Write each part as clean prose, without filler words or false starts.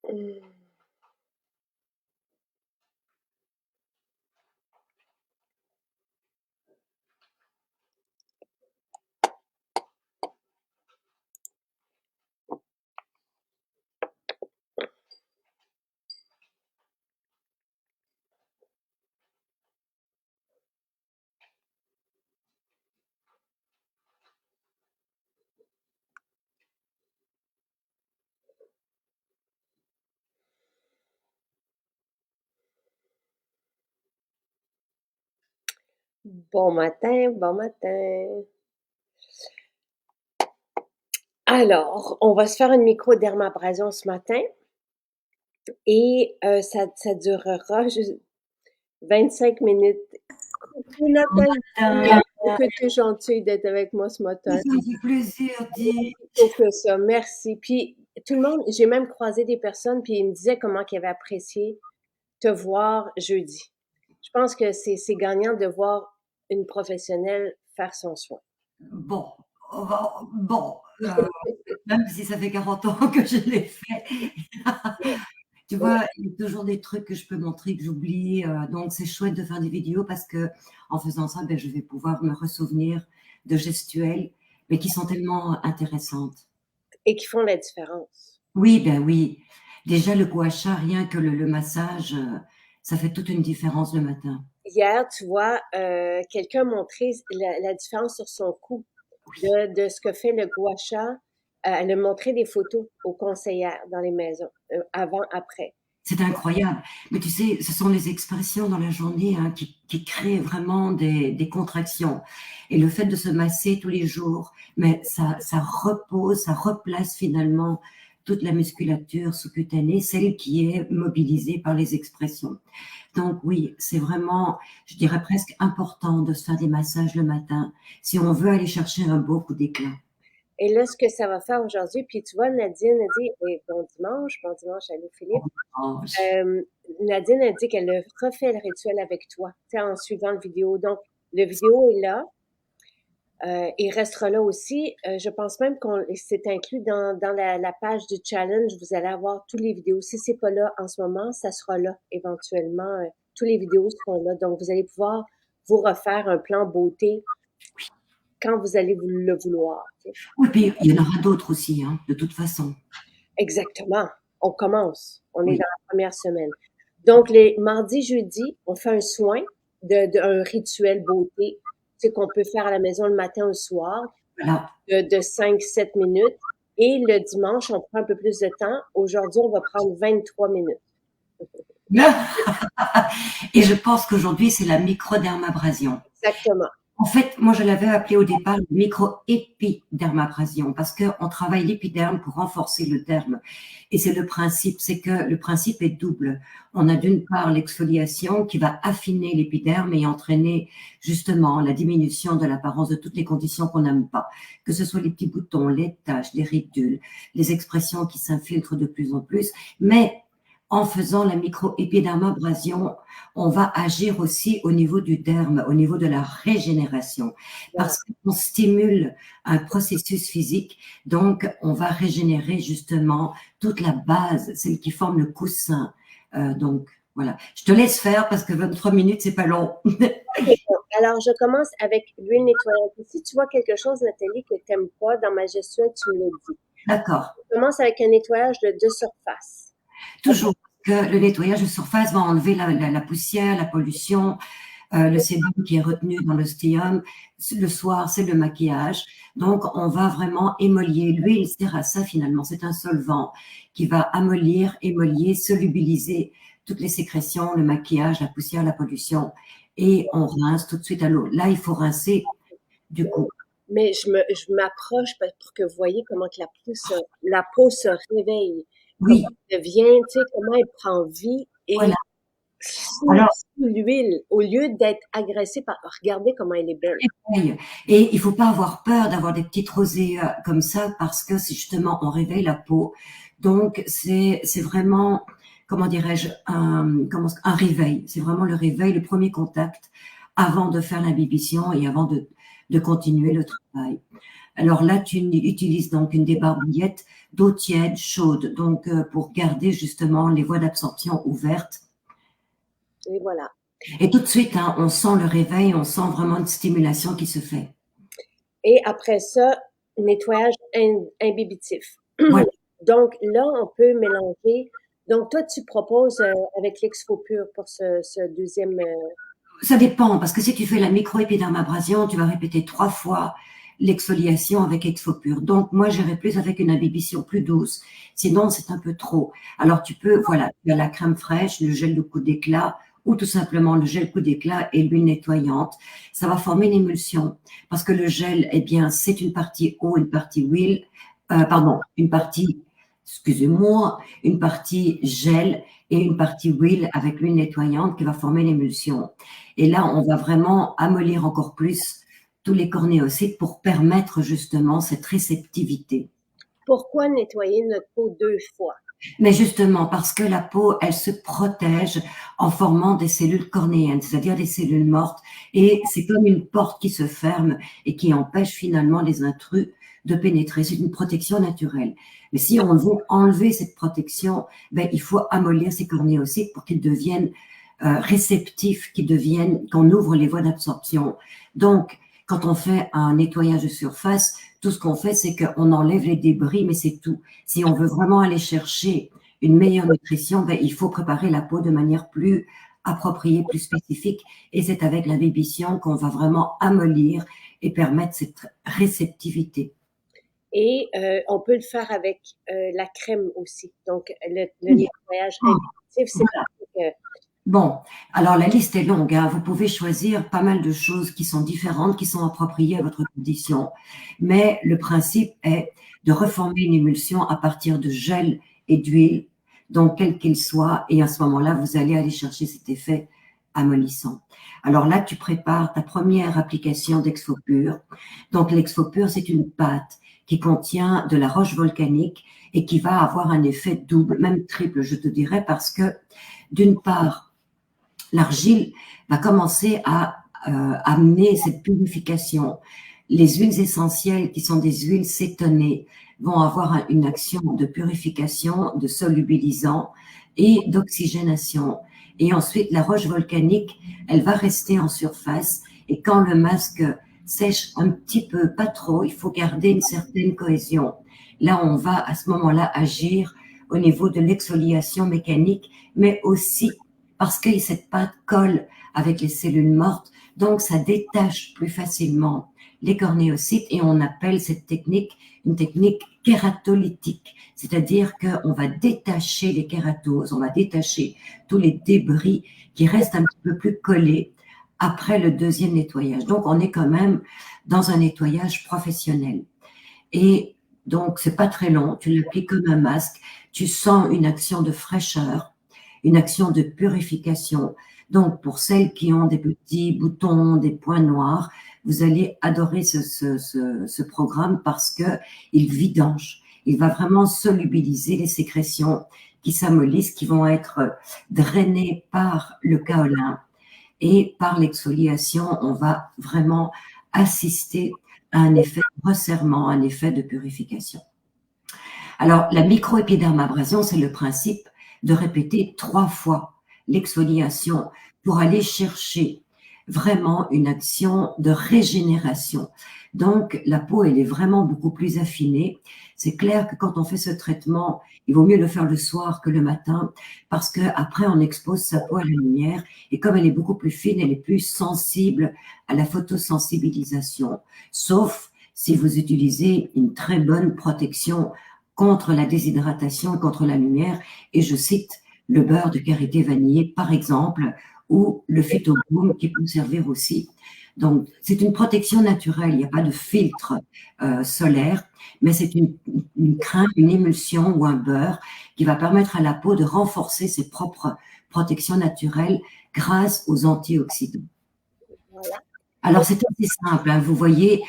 Mmh. Bon matin, bon matin. Alors, on va se faire une micro-dermabrasion ce matin et ça durera juste 25 minutes. Coucou Nathalie, Matin. que tu es gentille d'être avec moi ce matin. Ça me fait plaisir, dis. Plutôt que ça, merci. Puis tout le monde, j'ai même croisé des personnes, puis ils me disaient comment ils avaient apprécié te voir jeudi. Je pense que c'est gagnant de voir une professionnelle faire son soin. Bon, bon, même si ça fait 40 ans que je l'ai fait, tu vois, il y a toujours des trucs que je peux montrer que j'oublie. Donc, c'est chouette de faire des vidéos parce que en faisant ça, ben, je vais pouvoir me ressouvenir de gestuelles, mais qui sont tellement intéressantes. Et qui font la différence. Oui, ben oui. Déjà, le gua sha, rien que le massage, ça fait toute une différence le matin. Hier, tu vois, quelqu'un montrait la différence sur son cou de ce que fait le gua sha. Elle a montré des photos aux conseillères dans les maisons, avant, après. C'est incroyable. Mais tu sais, ce sont les expressions dans la journée qui créent vraiment des contractions. Et le fait de se masser tous les jours, mais ça repose, ça replace finalement toute la musculature sous-cutanée, celle qui est mobilisée par les expressions. Donc oui, c'est vraiment, je dirais presque important de se faire des massages le matin si on veut aller chercher un beau coup d'éclat. Et là, ce que ça va faire aujourd'hui, puis tu vois, Nadine a dit, et bon dimanche, allô Philippe. Oh, Euh, Nadine a dit qu'elle a refait le rituel avec toi, tu sais, en suivant le vidéo. Donc, le vidéo est là. Il restera là aussi. Je pense même qu'on c'est inclus dans la page du challenge. Vous allez avoir tous les vidéos. Si c'est pas là en ce moment, ça sera là éventuellement. Tous les vidéos seront là. Donc, vous allez pouvoir vous refaire un plan beauté quand vous allez le vouloir. Tu sais. oui, puis il y en aura d'autres aussi, hein, de toute façon. Exactement. On commence. On est dans Oui, la première semaine. Donc, les mardis, jeudis, on fait un soin un rituel beauté, tu sais, qu'on peut faire à la maison le matin ou le soir, voilà. de 5-7 minutes. Et le dimanche, on prend un peu plus de temps. Aujourd'hui, on va prendre 23 minutes. Et je pense qu'aujourd'hui, c'est la microdermabrasion. Exactement. En fait, moi, je l'avais appelé au départ micro-épidermabrasion parce qu'on travaille l'épiderme pour renforcer le derme. Et c'est que le principe est double. On a d'une part l'exfoliation qui va affiner l'épiderme et entraîner justement la diminution de l'apparence de toutes les conditions qu'on n'aime pas, que ce soit les petits boutons, les taches, les ridules, les expressions qui s'infiltrent de plus en plus. Mais en faisant la micro-épidermabrasion, on va agir aussi au niveau du derme, au niveau de la régénération, Voilà. parce qu'on stimule un processus physique, donc on va régénérer justement toute la base, celle qui forme le coussin. Donc voilà, je te laisse faire parce que 23 minutes, c'est pas long. OK, bon. Alors, je commence avec l'huile nettoyante. Si tu vois quelque chose, Nathalie, que tu n'aimes pas dans ma gestuelle, tu me le dis. D'accord, Je commence avec un nettoyage de surface. OK? toujours que le nettoyage de surface va enlever la poussière, la pollution, le sébum qui est retenu dans l'ostéum. Le soir, c'est le maquillage. Donc, on va vraiment émolier. L'huile sert à ça finalement. C'est un solvant qui va amollir, émolier, solubiliser toutes les sécrétions, le maquillage, la poussière, la pollution. Et on rince tout de suite à l'eau. Là, il faut rincer du coup. Mais je m'approche pour que vous voyez comment que la peau se réveille, comment Oui, elle devient, tu sais, comment elle prend vie et voilà. Alors, sous l'huile, au lieu d'être agressée par, regardez comment elle est belle. et il faut pas avoir peur d'avoir des petites rosées comme ça parce que c'est justement on réveille la peau. Donc c'est vraiment comment dirais-je un réveil. C'est vraiment le réveil, le premier contact avant de faire l'imbibition et avant de continuer le travail. Alors là, tu utilises donc une débarbouillette d'eau tiède, chaude, donc pour garder justement les voies d'absorption ouvertes. Et voilà. Et tout de suite, hein, on sent le réveil, on sent vraiment une stimulation qui se fait. Et après ça, nettoyage imbibitif. Voilà. Donc là, on peut mélanger. Donc toi, tu proposes avec l'Exfopur pour ce deuxième. Ça dépend, parce que si tu fais la microépidermabrasion, tu vas répéter 3 fois l'exfoliation avec Exfopur. Donc, moi, j'irais plus avec une imbibition plus douce. Sinon, c'est un peu trop. Alors, tu peux, voilà, tu as la crème fraîche, le gel de coup d'éclat, ou tout simplement le gel coup d'éclat et l'huile nettoyante. Ça va former une émulsion. Parce que le gel, eh bien, c'est une partie eau, une partie huile, une partie, excusez-moi, une partie gel et une partie huile avec l'huile nettoyante qui va former l'émulsion. Et là, on va vraiment amollir encore plus tous les cornéocytes pour permettre justement cette réceptivité. Pourquoi nettoyer notre peau 2 fois? Mais justement, parce que la peau, elle se protège en formant des cellules cornéennes, c'est-à-dire des cellules mortes, et c'est comme une porte qui se ferme et qui empêche finalement les intrus de pénétrer. C'est une protection naturelle. Mais si on veut enlever cette protection, ben, il faut amollir ces cornéocytes pour qu'ils deviennent réceptifs, qu'on ouvre les voies d'absorption. Donc, quand on fait un nettoyage de surface, tout ce qu'on fait, c'est qu'on enlève les débris, mais c'est tout. Si on veut vraiment aller chercher une meilleure nutrition, ben, il faut préparer la peau de manière plus appropriée, plus spécifique. Et c'est avec l'imbibition qu'on va vraiment amollir et permettre cette réceptivité. Et on peut le faire avec la crème aussi. Donc, le nettoyage imbibitif, c'est voilà. Bon, alors la liste est longue, hein. Vous pouvez choisir pas mal de choses qui sont différentes, qui sont appropriées à votre condition. Mais le principe est de reformer une émulsion à partir de gel et d'huile, donc quel qu'il soit, et à ce moment-là, vous allez aller chercher cet effet amollissant. Alors là, tu prépares ta première application d'Exfopur. Donc l'Exfopur, c'est une pâte qui contient de la roche volcanique et qui va avoir un effet double, même triple, je te dirais, parce que d'une part, l'argile va commencer à amener cette purification. Les huiles essentielles, qui sont des huiles cétonées, vont avoir une action de purification, de solubilisant et d'oxygénation. Et ensuite, la roche volcanique, elle va rester en surface. Et quand le masque sèche un petit peu, pas trop, il faut garder une certaine cohésion. Là, on va à ce moment-là agir au niveau de l'exfoliation mécanique, mais aussi parce que cette pâte colle avec les cellules mortes, donc ça détache plus facilement les cornéocytes et on appelle cette technique une technique kératolytique, c'est-à-dire qu'on va détacher les kératoses, on va détacher tous les débris qui restent un petit peu plus collés après le deuxième nettoyage. Donc on est quand même dans un nettoyage professionnel. Et donc c'est pas très long, tu l'appliques comme un masque, tu sens une action de fraîcheur, une action de purification. Donc, pour celles qui ont des petits boutons, des points noirs, vous allez adorer ce programme parce que il vidange. Il va vraiment solubiliser les sécrétions qui s'amollissent, qui vont être drainées par le kaolin et par l'exfoliation. On va vraiment assister à un effet de resserrement, un effet de purification. Alors, la microépidermabrasion, c'est le principe de répéter 3 fois l'exfoliation pour aller chercher vraiment une action de régénération. Donc, la peau, elle est vraiment beaucoup plus affinée. C'est clair que quand on fait ce traitement, il vaut mieux le faire le soir que le matin parce que après on expose sa peau à la lumière et comme elle est beaucoup plus fine, elle est plus sensible à la photosensibilisation. Sauf si vous utilisez une très bonne protection contre la déshydratation, contre la lumière, et je cite le beurre de karité vanillé, par exemple, ou le phytobloom qui peut servir aussi. Donc, c'est une protection naturelle, il n'y a pas de filtre solaire, mais c'est une crème, une émulsion ou un beurre qui va permettre à la peau de renforcer ses propres protections naturelles grâce aux antioxydants. Voilà. Alors, c'est assez simple, hein, vous voyez,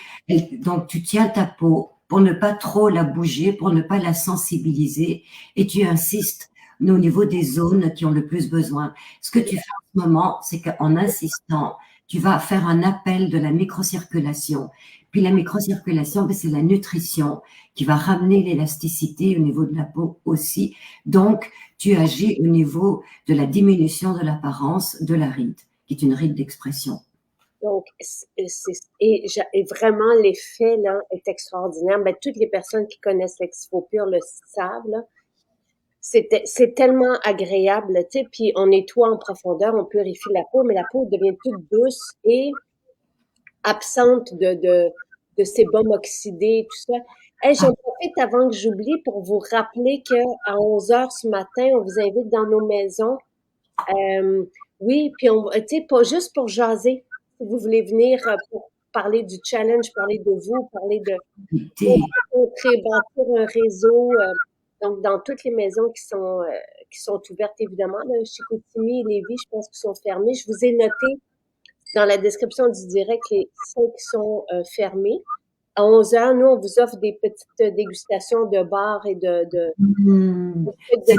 donc tu tiens ta peau, pour ne pas trop la bouger, pour ne pas la sensibiliser, et tu insistes au niveau des zones qui ont le plus besoin. Ce que tu fais en ce moment, c'est qu'en insistant, tu vas faire un appel de la microcirculation. Puis la microcirculation, ben, c'est la nutrition qui va ramener l'élasticité au niveau de la peau aussi. Donc, tu agis au niveau de la diminution de l'apparence de la ride, qui est une ride d'expression. Donc, et vraiment, l'effet, là, est extraordinaire. Ben, toutes les personnes qui connaissent l'Exfopure le savent, là. C'est tellement agréable, tu sais, puis on nettoie en profondeur, on purifie la peau, mais la peau devient toute douce et absente de sébum oxydé, tout ça. Hey, j'en profite avant que j'oublie pour vous rappeler que à 11 heures ce matin, on vous invite dans nos maisons. Oui, puis tu sais, pas juste pour jaser. Si vous voulez venir pour parler du challenge, parler de vous, parler de rencontrer, bâtir un réseau. Donc, dans toutes les maisons qui sont ouvertes, évidemment, là, Chicoutimi et Lévis, je pense qu'ils sont fermés. Je vous ai noté dans la description du direct les 5 qui sont fermés. À 11 heures, nous, on vous offre des petites dégustations de bars et C'est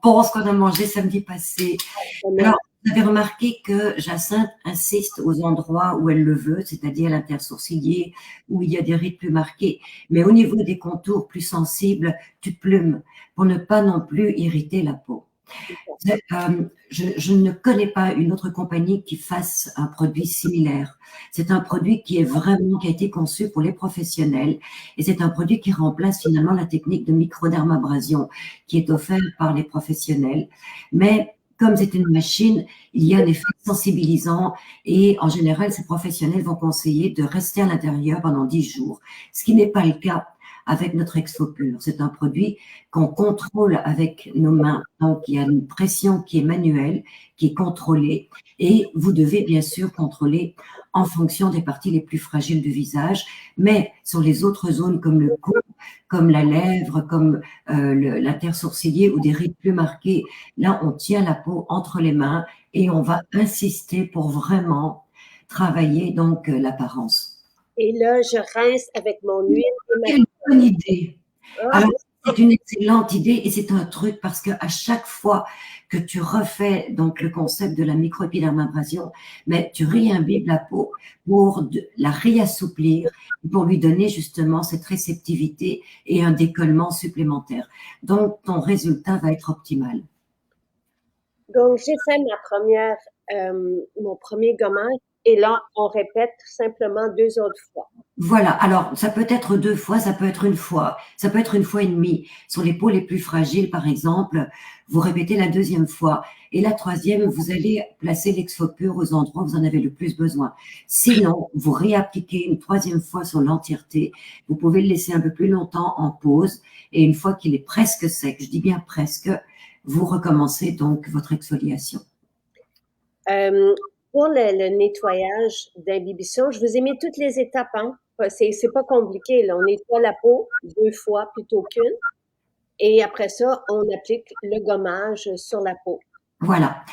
bon ce qu'on a mangé samedi passé. Alors, vous avez remarqué que Jacinthe insiste aux endroits où elle le veut, c'est-à-dire l'intersourcilier, où il y a des rides plus marquées. Mais au niveau des contours plus sensibles, tu plumes pour ne pas non plus irriter la peau. Je ne connais pas une autre compagnie qui fasse un produit similaire. C'est un produit qui a été conçu pour les professionnels et c'est un produit qui remplace finalement la technique de microdermabrasion qui est offerte par les professionnels. Mais comme c'est une machine, il y a un effet sensibilisant et en général, ces professionnels vont conseiller de rester à l'intérieur pendant 10 jours, ce qui n'est pas le cas avec notre Exfopure. C'est un produit qu'on contrôle avec nos mains. Donc, il y a une pression qui est manuelle, qui est contrôlée. Et vous devez bien sûr contrôler en fonction des parties les plus fragiles du visage. Mais sur les autres zones comme le cou, comme la lèvre, comme l'intersourcilier ou des rides plus marquées, là, on tient la peau entre les mains et on va insister pour vraiment travailler donc l'apparence. Et là, je rince avec mon huile. Quelle bonne idée! Alors, c'est une excellente idée et c'est un truc parce que à chaque fois que tu refais donc le concept de la microépidermabrasion, mais tu réimbibes la peau pour la réassouplir, pour lui donner justement cette réceptivité et un décollement supplémentaire. Donc, ton résultat va être optimal. Donc, j'ai fait mon premier gommage et là, on répète simplement 2 autres fois. Voilà, alors ça peut être 2 fois, ça peut être 1 fois, ça peut être 1 fois et demie. Sur les peaux les plus fragiles, par exemple, vous répétez la 2e fois. Et la 3e, vous allez placer l'Exfopure aux endroits où vous en avez le plus besoin. Sinon, vous réappliquez une 3e fois sur l'entièreté. Vous pouvez le laisser un peu plus longtemps en pause. Et une fois qu'il est presque sec, je dis bien presque, vous recommencez donc votre exfoliation. Pour le nettoyage d'imbibition, je vous ai mis toutes les étapes, hein. C'est pas compliqué, là. On nettoie la peau 2 fois plutôt qu'1. Et après ça, on applique le gommage sur la peau. Voilà.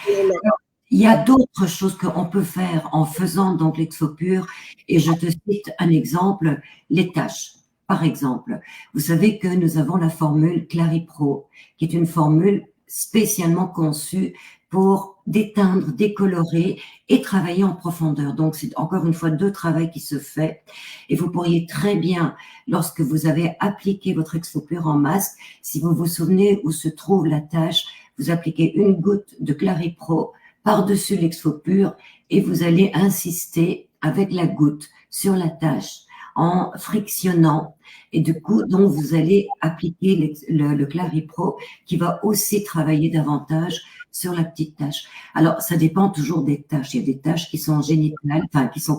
Il y a d'autres choses qu'on peut faire en faisant donc l'Exfopure. Et je te cite un exemple, les taches. Par exemple, vous savez que nous avons la formule Claripro, qui est une formule spécialement conçue pour déteindre, décolorer et travailler en profondeur. Donc, c'est encore une fois 2 travaux qui se fait. Et vous pourriez très bien, lorsque vous avez appliqué votre Exfopure en masque, si vous vous souvenez où se trouve la tache, vous appliquez 1 goutte de Claripro par-dessus l'Exfopure et vous allez insister avec la goutte sur la tache en frictionnant et du coup, donc, vous allez appliquer le Claripro qui va aussi travailler davantage sur la petite tache. Alors, ça dépend toujours des taches. Il y a des taches qui sont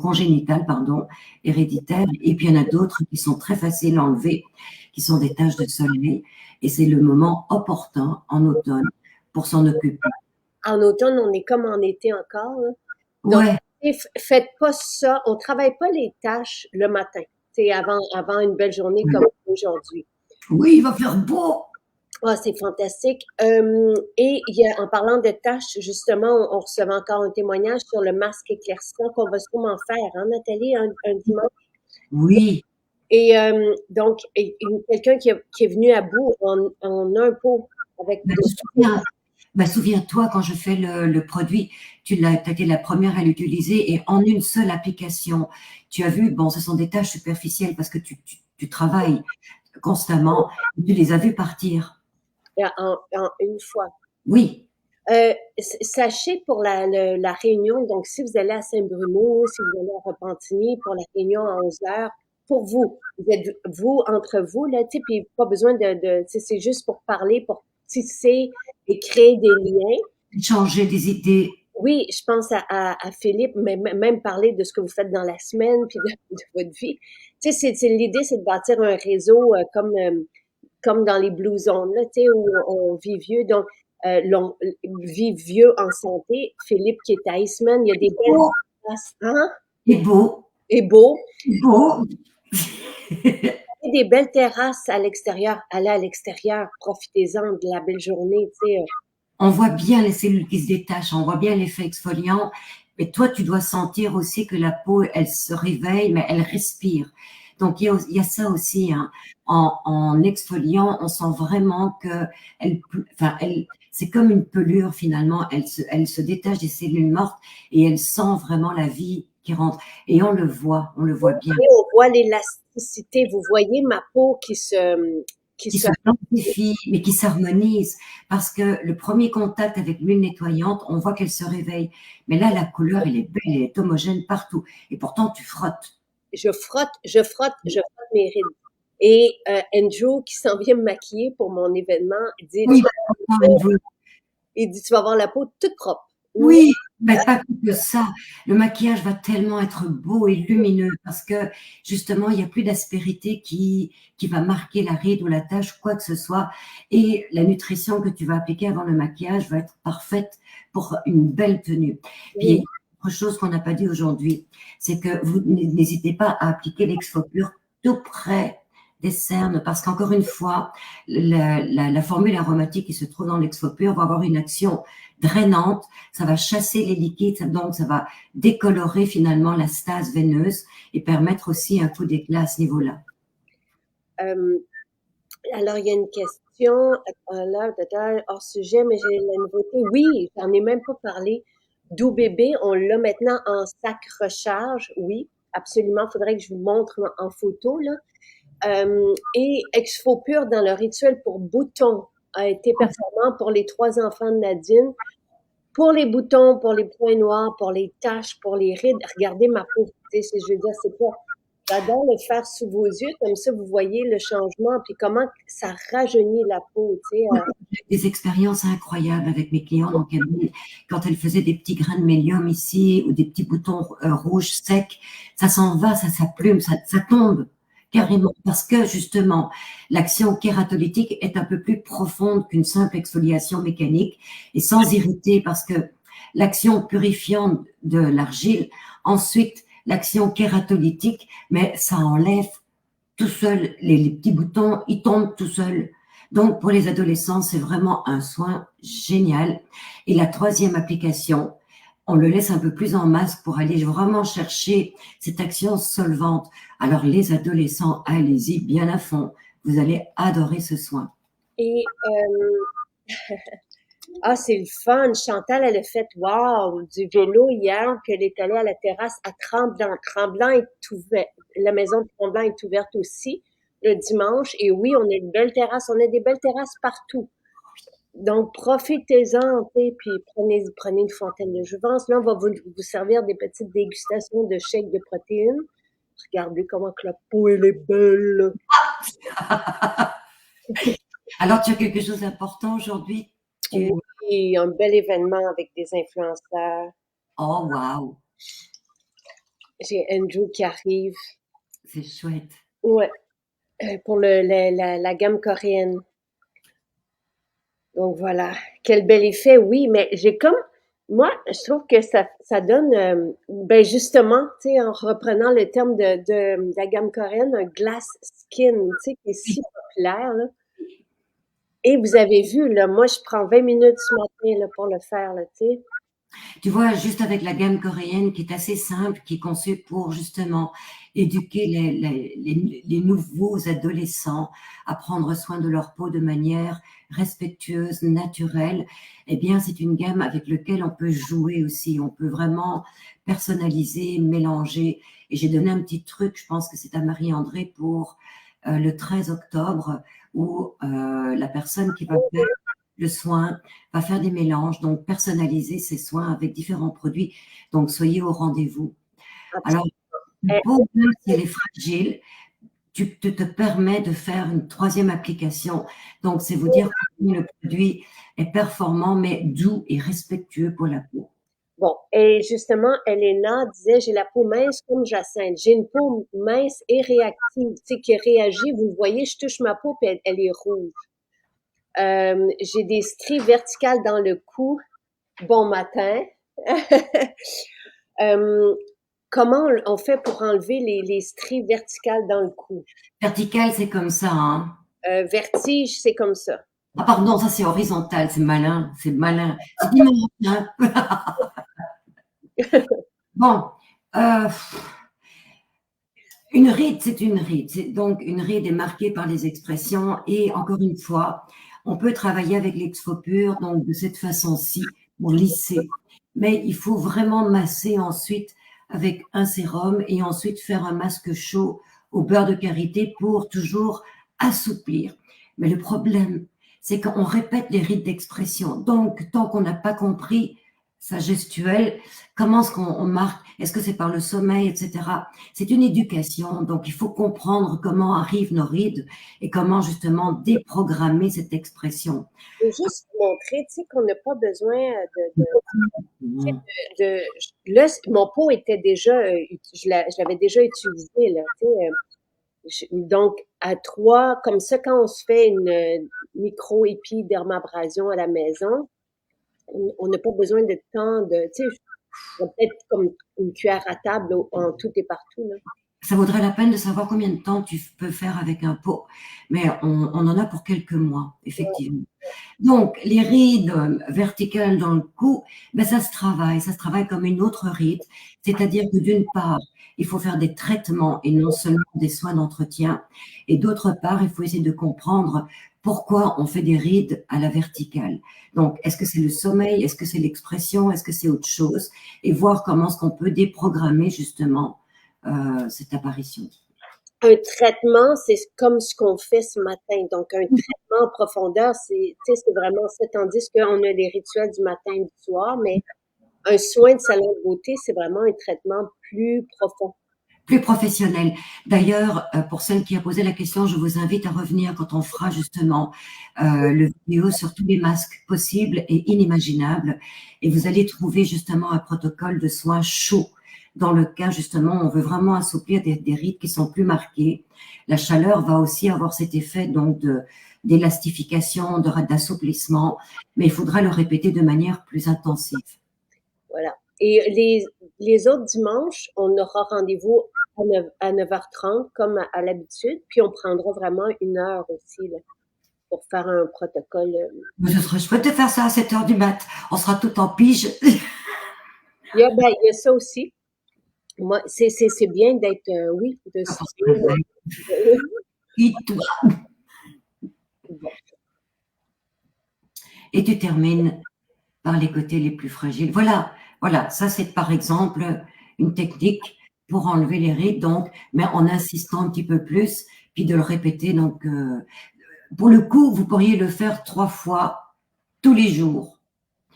congénitales, héréditaires, et puis il y en a d'autres qui sont très faciles à enlever, qui sont des taches de soleil, et c'est le moment opportun en automne pour s'en occuper. En automne, on est comme en été encore, là. Donc, faites pas ça. On travaille pas les tâches le matin, avant une belle journée comme aujourd'hui. Oui, il va faire beau. Ah, c'est fantastique. Et en parlant de tâches, justement, on recevait encore un témoignage sur le masque éclaircissant qu'on va sûrement faire, hein, Nathalie, un dimanche. Oui. Et donc, quelqu'un qui est venu à bout en un pot avec Bah, souviens-toi, quand je fais le produit, t'as été la première à l'utiliser et en une seule application, tu as vu, bon, ce sont des tâches superficielles parce que tu travailles constamment, et tu les as vues partir. en une fois. Oui, Sachez pour la réunion, donc si vous allez à Saint-Bruno, si vous allez à Repentigny pour la réunion à 11 heures, pour vous, vous êtes vous entre vous, là, tu sais, puis pas besoin tu sais, c'est juste pour parler, pour tisser et créer des liens. changer des idées. Oui, je pense à Philippe, mais même parler de ce que vous faites dans la semaine, puis de votre vie. Tu sais, l'idée, c'est de bâtir un réseau comme dans les Blue Zones, là, tu sais, où on vit vieux. Donc, l'on vit vieux en santé. Philippe qui est à Iceman, il y a des belles Beau, terrasses, hein, et beau, et beau. beau. Il y a des belles terrasses à l'extérieur. Allez à l'extérieur, profitez-en de la belle journée, tu sais. On voit bien les cellules qui se détachent, on voit bien l'effet exfoliant. Mais toi, tu dois sentir aussi que la peau, elle se réveille, mais elle respire. Donc, il y a ça aussi, hein. En exfoliant, on sent vraiment que c'est comme une pelure finalement. Elle se détache des cellules mortes et elle sent vraiment la vie qui rentre. Et on le voit bien. Et on voit l'élasticité. Vous voyez ma peau qui Qui se, se dentifie, mais qui s'harmonise. Parce que le premier contact avec l'huile nettoyante, on voit qu'elle se réveille. Mais là, la couleur, elle est belle, elle est homogène partout. Et pourtant, tu frottes. je frotte mes rides. Et Andrew, qui s'en vient me maquiller pour mon événement, dit, Oui, oui, tu vas avoir la peau toute propre. Oui, oui, mais pas que ça. Le maquillage va tellement être beau et lumineux parce que justement, il n'y a plus d'aspérité qui va marquer la ride ou la tache, quoi que ce soit. Et la nutrition que tu vas appliquer avant le maquillage va être parfaite pour une belle tenue. Puis, il y a oui, une autre chose qu'on n'a pas dit aujourd'hui, c'est que vous n'hésitez pas à appliquer l'exfoliant tout près des cernes parce qu'encore une fois, la formule aromatique qui se trouve dans l'exfoliant va avoir une action drainante, ça va chasser les liquides, donc ça va décolorer finalement la stase veineuse et permettre aussi un coup d'éclat à ce niveau-là. euh, alors, il y a une question, là, hors sujet, mais j'ai la nouveauté. Oui, j'en ai même pas parlé. Doux bébé, on l'a maintenant en sac recharge. Oui, absolument. Faudrait que je vous montre en photo, là. Et Exfopur dans le rituel pour boutons a été performant pour les 3 enfants de Nadine. Pour les boutons, pour les points noirs, pour les taches, pour les rides, regardez ma peau. Tu sais, je veux dire, c'est pas. J'adore le faire sous vos yeux, comme ça vous voyez le changement, puis comment ça rajeunit la peau, tu sais. Des expériences incroyables avec mes clients dans cabinet. Quand elles faisaient des petits grains de mélium ici ou des petits boutons rouges secs, ça s'en va, ça plume, ça tombe carrément parce que justement l'action kératolytique est un peu plus profonde qu'une simple exfoliation mécanique et sans irriter parce que l'action purifiante de l'argile, ensuite l'action kératolytique, mais ça enlève tout seul les petits boutons, ils tombent tout seuls. Donc, pour les adolescents, c'est vraiment un soin génial. Et la troisième application, on le laisse un peu plus en masque pour aller vraiment chercher cette action solvante. Alors, les adolescents, allez-y bien à fond. Vous allez adorer ce soin. Et ah, c'est le fun. Chantal, elle a fait wow, du vélo hier, puis elle est allée à la terrasse à Tremblant. Tremblant est ouvert. La maison de Tremblant est ouverte aussi le dimanche. Et oui, on a une belle terrasse. On a des belles terrasses partout. Donc, profitez-en, puis prenez une fontaine de jouvence. Là, on va vous servir des petites dégustations de shakes de protéines. Regardez comment que la peau, elle est belle. Alors, tu as quelque chose d'important aujourd'hui? Tu... Oui, un bel événement avec des influenceurs. Oh, waouh, J'ai Andrew qui arrive. c'est chouette. Ouais, pour la gamme coréenne. Donc voilà, quel bel effet, oui, mais j'ai comme, moi, je trouve que ça donne, ben justement, tu sais, en reprenant le terme de la gamme coréenne, un glass skin, tu sais, qui est si populaire, là. Et vous avez vu, là, moi, je prends 20 minutes ce matin, là, pour le faire, là, tu sais. Tu vois, juste avec la gamme coréenne qui est assez simple, qui est conçue pour justement éduquer les nouveaux adolescents à prendre soin de leur peau de manière respectueuse, naturelle, eh bien, c'est une gamme avec laquelle on peut jouer aussi. On peut vraiment personnaliser, mélanger. Et j'ai donné un petit truc, je pense que c'est à Marie-André pour le 13 octobre, où la personne qui va faire le soin va faire des mélanges, donc personnaliser ses soins avec différents produits. Donc, soyez au rendez-vous. Alors, une Eh, peau, même si elle est fragile, tu te permets de faire une troisième application. Donc, c'est vous dire que le produit est performant, mais doux et respectueux pour la peau. Bon, et justement, Elena disait, j'ai la peau mince comme Jacinthe. J'ai une peau mince et réactive, tu sais, qui réagit. Vous le voyez, je touche ma peau, puis elle est rouge. J'ai des stries verticales dans le cou. Bon matin. Euh, comment on fait pour enlever les stries verticales dans le cou? Vertical, c'est comme ça, hein. Vertige, c'est comme ça. Ah, pardon, ça c'est horizontal, c'est malin, c'est malin. C'est dimanche, hein. Bon, euh, une ride, c'est une ride. Donc, une ride est marquée par les expressions et encore une fois, on peut travailler avec l'exfopure, donc de cette façon-ci, pour lisser. Mais il faut vraiment masser ensuite avec un sérum et ensuite faire un masque chaud au beurre de karité pour toujours assouplir. Mais le problème, c'est qu'on répète les rides d'expression. Donc, tant qu'on n'a pas compris sa gestuelle, comment est-ce qu'on marque? Est-ce que c'est par le sommeil, etc. C'est une éducation, donc il faut comprendre comment arrivent nos rides et comment justement déprogrammer cette expression. Je veux juste montrer, tu sais, qu'on n'a pas besoin Mmh. là, mon pot était déjà, je l'avais déjà utilisé, là, tu sais, donc, à 3, comme ça, quand on se fait une micro-épidermabrasion à la maison, on n'a pas besoin de temps de, tu sais, peut-être comme une cuillère à table en tout et partout, là. Ça vaudrait la peine de savoir combien de temps tu peux faire avec un pot, mais on en a pour quelques mois, effectivement. Donc, les rides verticales dans le cou, ben ça se travaille comme une autre ride, c'est-à-dire que d'une part, il faut faire des traitements et non seulement des soins d'entretien, et d'autre part, il faut essayer de comprendre pourquoi on fait des rides à la verticale. Donc, est-ce que c'est le sommeil, est-ce que c'est l'expression, est-ce que c'est autre chose, et voir comment est-ce qu'on peut déprogrammer justement cette apparition. Un traitement, c'est comme ce qu'on fait ce matin. Donc, un traitement en profondeur, c'est, tu sais, c'est vraiment ça. Tandis qu'on a les rituels du matin et du soir, mais un soin de salon de beauté, c'est vraiment un traitement plus profond. Plus professionnel. D'ailleurs, pour celle qui a posé la question, je vous invite à revenir quand on fera justement le vidéo sur tous les masques possibles et inimaginables. Et vous allez trouver justement un protocole de soins chaud. Dans le cas, justement, on veut vraiment assouplir des rides qui sont plus marquées. La chaleur va aussi avoir cet effet donc d'élastification, d'assouplissement, mais il faudra le répéter de manière plus intensive. Voilà. Et les autres dimanches, on aura rendez-vous à 9h30 comme à l'habitude, puis on prendra vraiment 1 heure aussi là, pour faire un protocole. Mais ce serait chouette de faire ça à 7 heures du mat. On sera tout en pige. Il y a ça aussi. Moi, c'est bien d'être, oui, de Et toi. Et tu termines par les côtés les plus fragiles. Voilà, voilà, ça c'est par exemple une technique pour enlever les rides, donc, mais en insistant un petit peu plus, puis de le répéter. Donc, pour le coup, vous pourriez le faire 3 fois tous les jours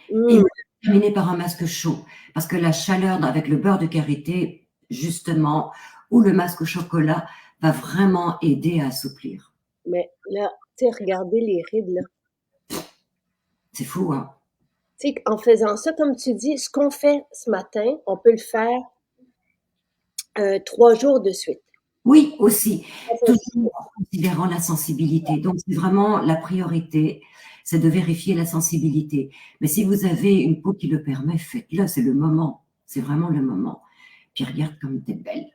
et terminer par un masque chaud, parce que la chaleur avec le beurre de karité, justement, ou le masque au chocolat, va vraiment aider à assouplir. Mais là, tu sais, regardez les rides, là. C'est fou, hein? Tu sais, en faisant ça, comme tu dis, ce qu'on fait ce matin, on peut le faire 3 jours de suite. Oui, aussi, toujours en considérant la sensibilité. Donc, c'est vraiment la priorité, c'est de vérifier la sensibilité. Mais si vous avez une peau qui le permet, faites-le, c'est le moment. C'est vraiment le moment. Puis regarde comme t'es belle.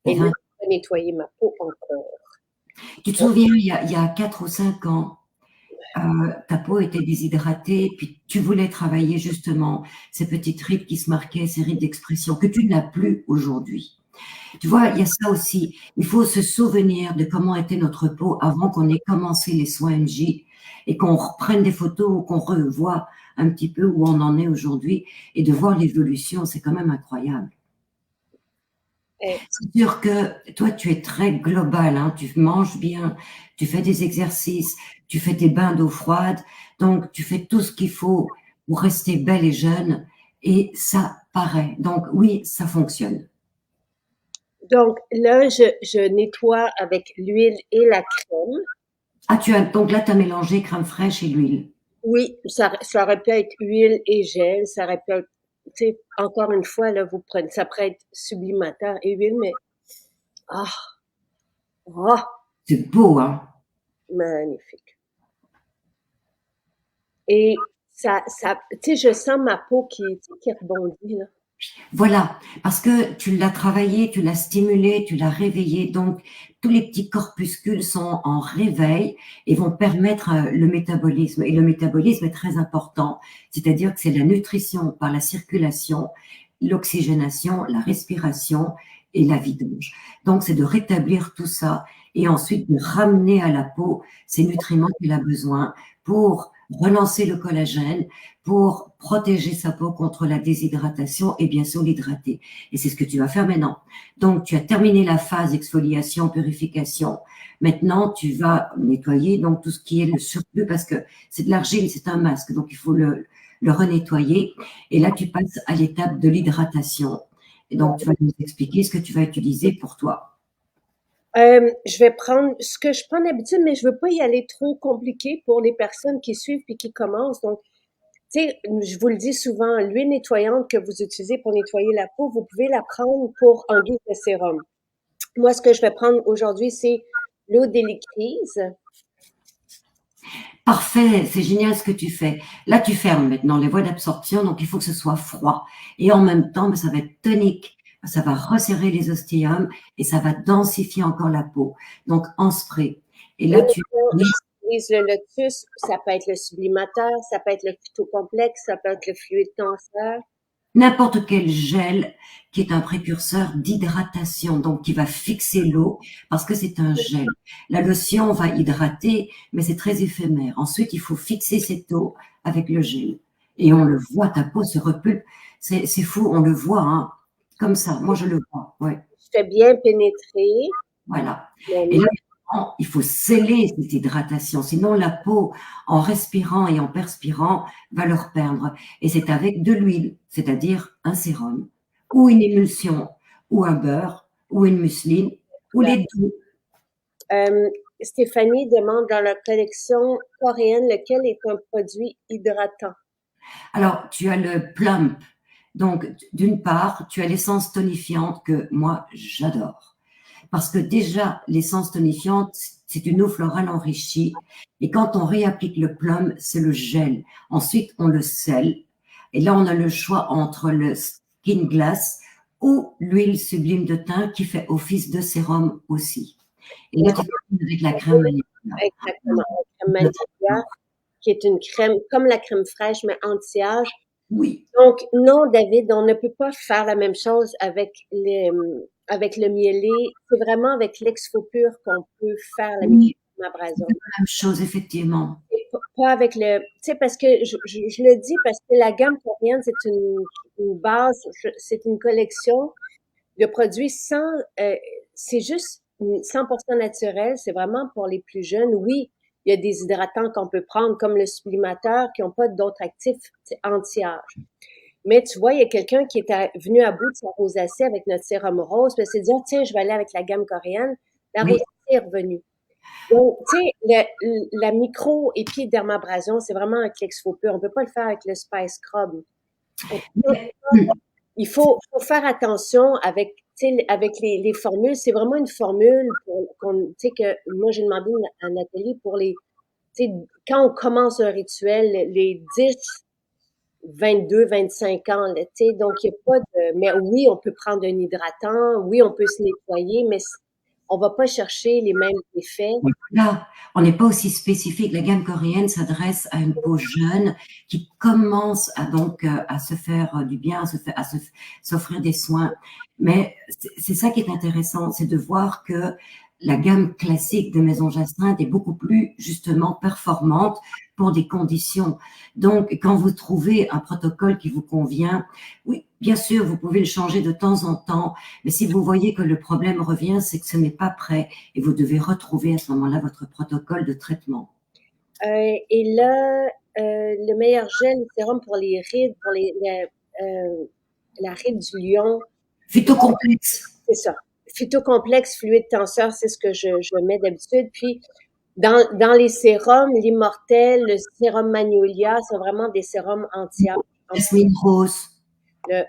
Et là, je vais nettoyer ma peau encore. Tu te souviens, il y a 4 ou 5 ans, ta peau était déshydratée, puis tu voulais travailler justement ces petites rides qui se marquaient, ces rides d'expression que tu n'as plus aujourd'hui. Tu vois, il y a ça aussi. Il faut se souvenir de comment était notre peau avant qu'on ait commencé les soins NJ et qu'on reprenne des photos ou qu'on revoie un petit peu où on en est aujourd'hui et de voir l'évolution, c'est quand même incroyable. Eh, C'est sûr que toi, tu es très global, hein, tu manges bien, tu fais des exercices, tu fais tes bains d'eau froide, donc tu fais tout ce qu'il faut pour rester belle et jeune et ça paraît. Donc oui, ça fonctionne. Donc là, je nettoie avec l'huile et la crème. Ah, tu as donc là, tu as mélangé crème fraîche et l'huile. Oui, ça aurait pu être huile et gel, ça aurait pu être, tu sais, encore une fois, là, vous prenez, ça pourrait être sublimateur et huile, mais, ah, ah, C'est beau, hein? magnifique. Et tu sais, je sens ma peau tu sais, qui rebondit, là. Voilà, parce que tu l'as travaillé, tu l'as stimulé, tu l'as réveillé, donc tous les petits corpuscules sont en réveil et vont permettre le métabolisme. Et le métabolisme est très important, c'est-à-dire que c'est la nutrition par la circulation, l'oxygénation, la respiration et la vidange. Donc c'est de rétablir tout ça et ensuite de ramener à la peau ces nutriments qu'elle a besoin pour relancer le collagène, pour protéger sa peau contre la déshydratation et bien sûr l'hydrater. Et c'est ce que tu vas faire maintenant. Donc, tu as terminé la phase exfoliation, purification. Maintenant, tu vas nettoyer donc tout ce qui est le surplus parce que c'est de l'argile, c'est un masque, donc il faut le renettoyer. Et là, tu passes à l'étape de l'hydratation. Et donc, tu vas nous expliquer ce que tu vas utiliser pour toi. Je vais prendre ce que je prends d'habitude, mais je veux pas y aller trop compliqué pour les personnes qui suivent puis qui commencent. Donc, tu sais, je vous le dis souvent, l'huile nettoyante que vous utilisez pour nettoyer la peau, vous pouvez la prendre pour en guise de sérum. Moi, ce que je vais prendre aujourd'hui, c'est l'eau d'électrise. Parfait, c'est génial ce que tu fais. Là, tu fermes maintenant les voies d'absorption, donc il faut que ce soit froid. Et en même temps, ben, ça va être tonique, ça va resserrer les ostéums et ça va densifier encore la peau. Donc en spray. Et là, tu J'utilise le lotus, ça peut être le sublimateur, ça peut être le phytocomplexe, ça peut être le fluide tenseur. n'importe quel gel qui est un précurseur d'hydratation, donc qui va fixer l'eau parce que c'est un gel. La lotion va hydrater, mais c'est très éphémère. Ensuite, il faut fixer cette eau avec le gel. Et on le voit, ta peau se repulpe. C'est fou, on le voit, hein, comme ça. Moi, je le vois, ouais. Je fais bien pénétrer Voilà. mon Et là, huile. il faut sceller cette hydratation, sinon la peau, en respirant et en perspirant, va le perdre. Et c'est avec de l'huile, c'est-à-dire un sérum, ou une émulsion, ou un beurre, ou une museline, ou les deux. Stéphanie demande dans la collection coréenne lequel est un produit hydratant. Alors, tu as le plump. Donc, d'une part, tu as l'essence tonifiante que moi, j'adore. Parce que déjà, l'essence tonifiante, c'est une eau florale enrichie. Et quand on réapplique le plum, c'est le gel. Ensuite, on le scelle. Et là, on a le choix entre le skin glass ou l'huile sublime de thym qui fait office de sérum aussi. Et là, tu termines avec la crème vanilla. Exactement. La crème Manteca, qui est une crème comme la crème fraîche, mais anti-âge. Oui, Donc, non, David, on ne peut pas faire la même chose avec le mielé. C'est vraiment avec l'exfopur qu'on peut faire la oui, microdermabrasion. c'est la même chose, effectivement. Et pas avec tu sais, parce que je le dis parce que la gamme coréenne, c'est une base, c'est une collection de produits c'est juste 100% naturel. C'est vraiment pour les plus jeunes. Oui, il y a des hydratants qu'on peut prendre comme le sublimateur qui n'ont pas d'autres actifs anti-âge. Mais tu vois, il y a quelqu'un qui est venu à bout de sa rosacée avec notre sérum rose, puis s'est dit, ah, tiens, je vais aller avec la gamme coréenne. La Oui, rosacée est revenue. Donc, tu sais, la micro-épidermabrasion, c'est vraiment avec l'exfopur. On peut pas le faire avec le Spice Scrub. Il faut faire attention avec, tu sais, avec les formules. C'est vraiment une formule tu sais, que moi, j'ai demandé un atelier pour tu sais, quand on commence un rituel, les 10, 22, 25 ans, là, tu sais, donc il n'y a pas de, mais oui, on peut prendre un hydratant, oui, on peut se nettoyer, mais on va pas chercher les mêmes effets. Là, on n'est pas aussi spécifique. La gamme coréenne s'adresse à une peau jeune qui commence à donc à se faire du bien, s'offrir des soins. Mais c'est ça qui est intéressant, c'est de voir que la gamme classique de Maison Jacinthe est beaucoup plus justement performante pour des conditions. Donc, quand vous trouvez un protocole qui vous convient, oui, bien sûr, vous pouvez le changer de temps en temps, mais si vous voyez que le problème revient, c'est que ce n'est pas prêt et vous devez retrouver à ce moment-là votre protocole de traitement. Et là, le meilleur gel ou sérum pour les rides, pour la ride du lion, Phytocomplexe. c'est ça. Phytocomplexe fluide tenseur, c'est ce que je mets d'habitude. Puis, dans les sérums, l'immortel, le sérum magnolia, sont vraiment des sérums anti-âge. Jasmine rose.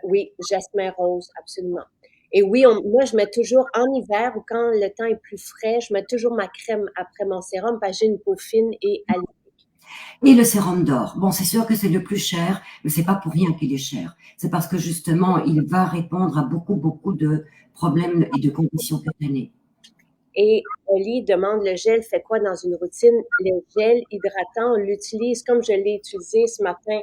Oui, jasmin rose, absolument. Et oui, moi, je mets toujours en hiver ou quand le temps est plus frais, je mets toujours ma crème après mon sérum parce que j'ai une peau fine et alliée. Et le sérum d'or. Bon, c'est sûr que c'est le plus cher, mais c'est pas pour rien qu'il est cher. C'est parce que justement, il va répondre à beaucoup, beaucoup de problèmes et de conditions cutanées. Et Oli demande le gel fait quoi dans une routine? Le gel hydratant, on l'utilise comme je l'ai utilisé ce matin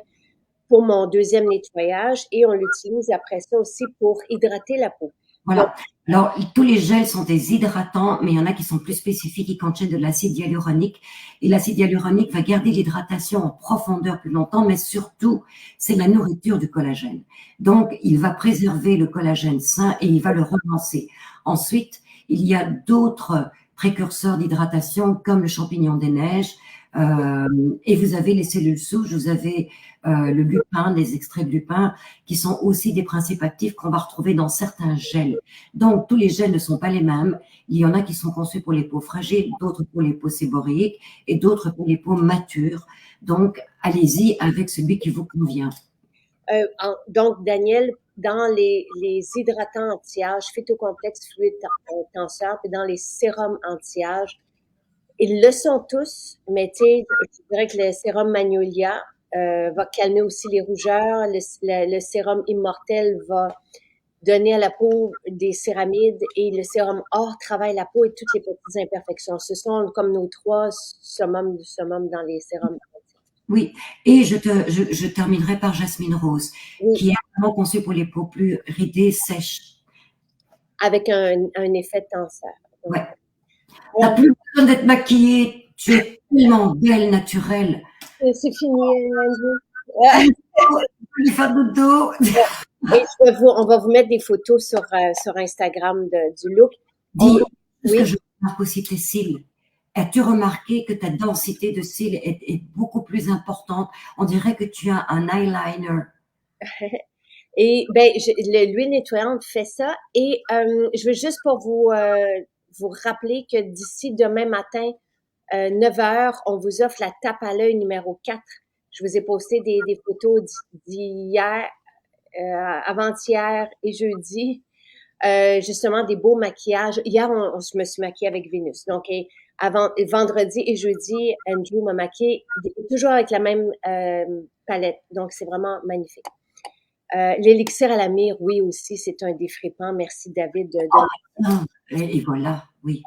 pour mon deuxième nettoyage et on l'utilise après ça aussi pour hydrater la peau. Donc, Voilà. Alors, tous les gels sont des hydratants, mais il y en a qui sont plus spécifiques, qui contiennent de l'acide hyaluronique. Et l'acide hyaluronique va garder l'hydratation en profondeur plus longtemps, mais surtout, c'est la nourriture du collagène. Donc, il va préserver le collagène sain et il va le relancer. Ensuite, il y a d'autres précurseurs d'hydratation comme le champignon des neiges. Et vous avez les cellules souches, vous avez le lupin, les extraits de lupin, qui sont aussi des principes actifs qu'on va retrouver dans certains gels. Donc, tous les gels ne sont pas les mêmes. Il y en a qui sont conçus pour les peaux fragiles, d'autres pour les peaux séboréiques et d'autres pour les peaux matures. Donc, allez-y avec celui qui vous convient. donc, Daniel, dans les hydratants anti-âge, phytocomplexe fluide tenseur, puis dans les sérums anti-âge, ils le sont tous, mais tu sais, je dirais que le sérum Magnolia va calmer aussi les rougeurs. Le sérum Immortel va donner à la peau des céramides et le sérum Or travaille la peau et toutes les petites imperfections. Ce sont comme nos trois summums dans les sérums. Oui, et je terminerai par Jasmine Rose, Oui, qui est vraiment conçue pour les peaux plus ridées, sèches. avec un effet de tenseur. Donc, Ouais. T'as plus besoin d'être maquillée. Tu es tellement belle, naturelle. c'est fini, Andrew. Les faire dodo. Et on va vous mettre des photos sur Instagram du look. Dis, ce que Oui. je remarque aussi, tes cils. As-tu remarqué que ta densité de cils est beaucoup plus importante? On dirait que tu as un eyeliner. Et ben, l'huile nettoyante fait ça. Et je veux juste pour vous rappeler que d'ici demain matin, 9 heures, on vous offre la tape à l'œil numéro 4. Je vous ai posté des photos d'hier, avant-hier et jeudi. Justement des beaux maquillages. Hier, je me suis maquillée avec Vénus. Donc, vendredi et jeudi, Andrew m'a maquillée toujours avec la même palette. Donc, c'est vraiment magnifique. L'élixir à la myrrhe, oui aussi, c'est un défrippant. Merci David. Ah, et voilà, oui.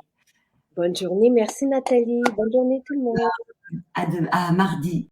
Bonne journée. Merci Nathalie. Bonne journée tout le monde. À mardi.